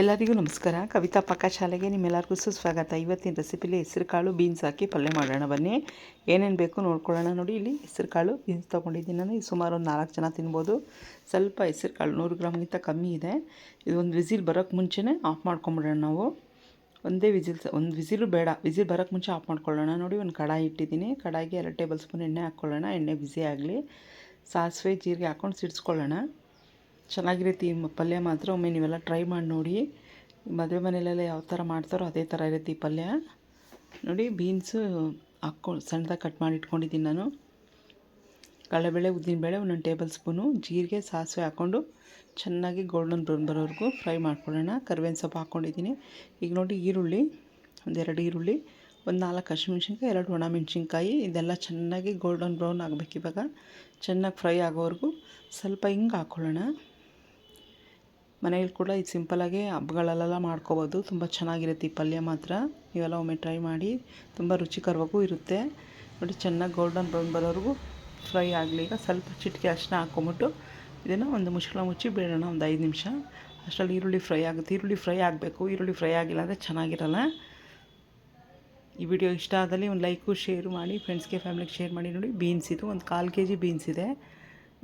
ಎಲ್ಲರಿಗೂ ನಮಸ್ಕಾರ. ಕವಿತಾ ಪಾಕಶಾಲೆಗೆ ನಿಮ್ಮೆಲ್ಲರಿಗೂ ಸುಸ್ವಾಗತ. ಇವತ್ತಿನ ರೆಸಿಪಿಲಿ ಹೆಸರುಕಾಳು ಬೀನ್ಸ್ ಹಾಕಿ ಪಲ್ಯ ಮಾಡೋಣ ಬನ್ನಿ. ಏನೇನು ಬೇಕು ನೋಡ್ಕೊಳ್ಳೋಣ. ನೋಡಿ, ಇಲ್ಲಿ ಹೆಸರುಕಾಳು ಬೀನ್ಸ್ ತೊಗೊಂಡಿದ್ದೀನಿ ನಾನು. ಇದು ಸುಮಾರು ಒಂದು 4 ಜನ ತಿನ್ಬೋದು. ಸ್ವಲ್ಪ ಹೆಸರುಕಾಳು 100 ಗ್ರಾಮ್ಗಿಂತ ಕಮ್ಮಿ ಇದೆ. ಇದು ಒಂದು ವಿಸಿಲ್ ಬರೋಕ್ಕೆ ಮುಂಚೆನೇ ಆಫ್ ಮಾಡ್ಕೊಂಬಿಡೋಣ ನಾವು. ಒಂದೇ ಒಂದು ವಿಸಿಲು ಬೇಡ, ವಿಸಿಲ್ ಬರೋಕ್ಕೆ ಮುಂಚೆ ಆಫ್ ಮಾಡ್ಕೊಳ್ಳೋಣ. ನೋಡಿ, ಒಂದು ಕಡಾಯಿ ಇಟ್ಟಿದ್ದೀನಿ. ಕಡಾಯಿಗೆ 2 ಟೇಬಲ್ ಸ್ಪೂನ್ ಎಣ್ಣೆ ಹಾಕ್ಕೊಳ್ಳೋಣ. ಎಣ್ಣೆ ಬಿಸಿ ಆಗಲಿ. ಸಾಸಿವೆ ಜೀರಿಗೆ ಹಾಕ್ಕೊಂಡು ಸಿಡಿಸ್ಕೊಳ್ಳೋಣ. ಚೆನ್ನಾಗಿರುತ್ತೆ ಈ ಪಲ್ಯ ಮಾತ್ರ. ಒಮ್ಮೆ ನೀವೆಲ್ಲ ಟ್ರೈ ಮಾಡಿ ನೋಡಿ. ಮದುವೆ ಮನೆಯಲ್ಲೆಲ್ಲ ಯಾವ ಥರ ಮಾಡ್ತಾರೋ ಅದೇ ಥರ ಇರುತ್ತೆ ಈ ಪಲ್ಯ. ನೋಡಿ, ಬೀನ್ಸು ಸಣ್ಣದಾಗಿ ಕಟ್ ಮಾಡಿ ಇಟ್ಕೊಂಡಿದ್ದೀನಿ ನಾನು. ಕಡಲೆಬೇಳೆ, ಉದ್ದಿನಬೇಳೆ 1 ಟೇಬಲ್ ಸ್ಪೂನು, ಜೀರಿಗೆ, ಸಾಸಿವೆ ಹಾಕ್ಕೊಂಡು ಚೆನ್ನಾಗಿ ಗೋಲ್ಡನ್ ಬ್ರೌನ್ ಬರೋವರೆಗೂ ಫ್ರೈ ಮಾಡ್ಕೊಳ್ಳೋಣ. ಕರಿಬೇವಿನ ಸೊಪ್ಪು ಹಾಕ್ಕೊಂಡಿದ್ದೀನಿ. ಈಗ ನೋಡಿ, ಈರುಳ್ಳಿ, 2 ಈರುಳ್ಳಿ, ಒಂದು 4 ಹಸಿಮೆಣ್ಸಿನ್ಕಾಯಿ, 2 ಒಣಮೆಣ್ಸಿನ್ಕಾಯಿ, ಇದೆಲ್ಲ ಚೆನ್ನಾಗಿ ಗೋಲ್ಡನ್ ಬ್ರೌನ್ ಆಗಬೇಕು. ಇವಾಗ ಚೆನ್ನಾಗಿ ಫ್ರೈ ಆಗೋವರೆಗೂ ಸ್ವಲ್ಪ ಹಿಂಗೆ ಹಾಕ್ಕೊಳ್ಳೋಣ. ಮನೆಯಲ್ಲಿ ಕೂಡ ಇದು ಸಿಂಪಲಾಗಿ ಹಬ್ಬಗಳಲ್ಲೆಲ್ಲ ಮಾಡ್ಕೋಬೋದು. ತುಂಬ ಚೆನ್ನಾಗಿರುತ್ತೆ ಈ ಪಲ್ಯ ಮಾತ್ರ. ನೀವೆಲ್ಲ ಒಮ್ಮೆ ಟ್ರೈ ಮಾಡಿ. ತುಂಬ ರುಚಿಕರವಾಗೂ ಇರುತ್ತೆ. ನೋಡಿ, ಚೆನ್ನಾಗಿ ಗೋಲ್ಡನ್ ಬ್ರೌನ್ ಬರೋವರೆಗೂ ಫ್ರೈ ಆಗಲಿ. ಈಗ ಸ್ವಲ್ಪ ಚಿಟಿಕೆ ಅರಿಶಿನ ಹಾಕ್ಕೊಂಬಿಟ್ಟು ಇದನ್ನು ಒಂದು ಮುಚ್ಚಳ ಮುಚ್ಚಿ ಬಿಡೋಣ ಒಂದು 5 ನಿಮಿಷ. ಅಷ್ಟರಲ್ಲಿ ಈರುಳ್ಳಿ ಫ್ರೈ ಆಗುತ್ತೆ. ಈರುಳ್ಳಿ ಫ್ರೈ ಆಗಬೇಕು. ಈರುಳ್ಳಿ ಫ್ರೈ ಆಗಿಲ್ಲ ಅಂದರೆ ಚೆನ್ನಾಗಿರಲ್ಲ. ಈ ವಿಡಿಯೋ ಇಷ್ಟ ಆದಲ್ಲಿ ಒಂದು ಲೈಕು ಶೇರು ಮಾಡಿ, ಫ್ರೆಂಡ್ಸ್ಗೆ ಫ್ಯಾಮಿಲಿಗೆ ಶೇರ್ ಮಾಡಿ. ನೋಡಿ, ಬೀನ್ಸ್ ಇದು ಒಂದು 1/4 kg ಬೀನ್ಸ್ ಇದೆ.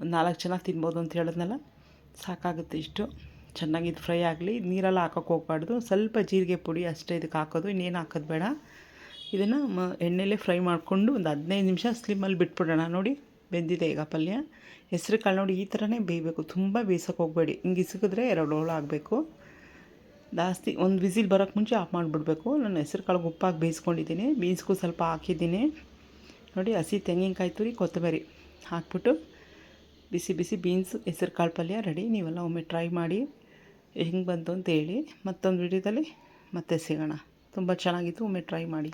ಒಂದು 4 ಜನ ತಿನ್ಬೋದು ಅಂತ ಹೇಳಿದ್ನಲ್ಲ, ಸಾಕಾಗುತ್ತೆ ಇಷ್ಟು. ಚೆನ್ನಾಗಿ ಇದು ಫ್ರೈ ಆಗಲಿ. ನೀರೆಲ್ಲ ಹಾಕೋಕ್ಕೆ ಹೋಗಬಾರ್ದು. ಸ್ವಲ್ಪ ಜೀರಿಗೆ ಪುಡಿ ಅಷ್ಟೇ ಇದಕ್ಕೆ ಹಾಕೋದು, ಇನ್ನೇನು ಹಾಕೋದು ಬೇಡ. ಇದನ್ನು ಎಣ್ಣೆಲೇ ಫ್ರೈ ಮಾಡಿಕೊಂಡು ಒಂದು 15 ನಿಮಿಷ ಸ್ಲಿಮ್ಮಲ್ಲಿ ಬಿಟ್ಬಿಡೋಣ. ನೋಡಿ, ಬೆಂದಿದೆ ಈಗ ಪಲ್ಯ. ಹೆಸರು ಕಾಳು ನೋಡಿ ಈ ಥರನೇ ಬೇಯಬೇಕು. ತುಂಬ ಬೇಯಿಸೋಕೆ ಹೋಗಬೇಡಿ. ಹಿಂಗೆ ಇಸುಕಿದ್ರೆ 2 ಹೋಳು ಆಗಬೇಕು. ಜಾಸ್ತಿ ಒಂದು ವಿಸಿಲ್ ಬರೋಕ್ಕೆ ಮುಂಚೆ ಆಫ್ ಮಾಡಿಬಿಡ್ಬೇಕು. ನಾನು ಹೆಸರು ಕಾಳಿಗೆ ಉಪ್ಪಾಗಿ ಬೇಯಿಸ್ಕೊಂಡಿದ್ದೀನಿ. ಬೀನ್ಸ್ಗೂ ಸ್ವಲ್ಪ ಹಾಕಿದ್ದೀನಿ. ನೋಡಿ, ಹಸಿ ತೆಂಗಿನಕಾಯಿ ತುರಿ, ಕೊತ್ತಂಬರಿ ಹಾಕ್ಬಿಟ್ಟು ಬಿಸಿ ಬಿಸಿ ಬೀನ್ಸ್ ಹೆಸರು ಕಾಳು ಪಲ್ಯ ರೆಡಿ. ನೀವೆಲ್ಲ ಒಮ್ಮೆ ಟ್ರೈ ಮಾಡಿ ಹೆಂಗೆ ಬಂತು ಅಂತ ಹೇಳಿ. ಮತ್ತೊಂದು ವಿಡಿಯೋದಲ್ಲಿ ಮತ್ತೆ ಸಿಗೋಣ. ತುಂಬ ಚೆನ್ನಾಗಿತ್ತು. ಒಮ್ಮೆ ಟ್ರೈ ಮಾಡಿ.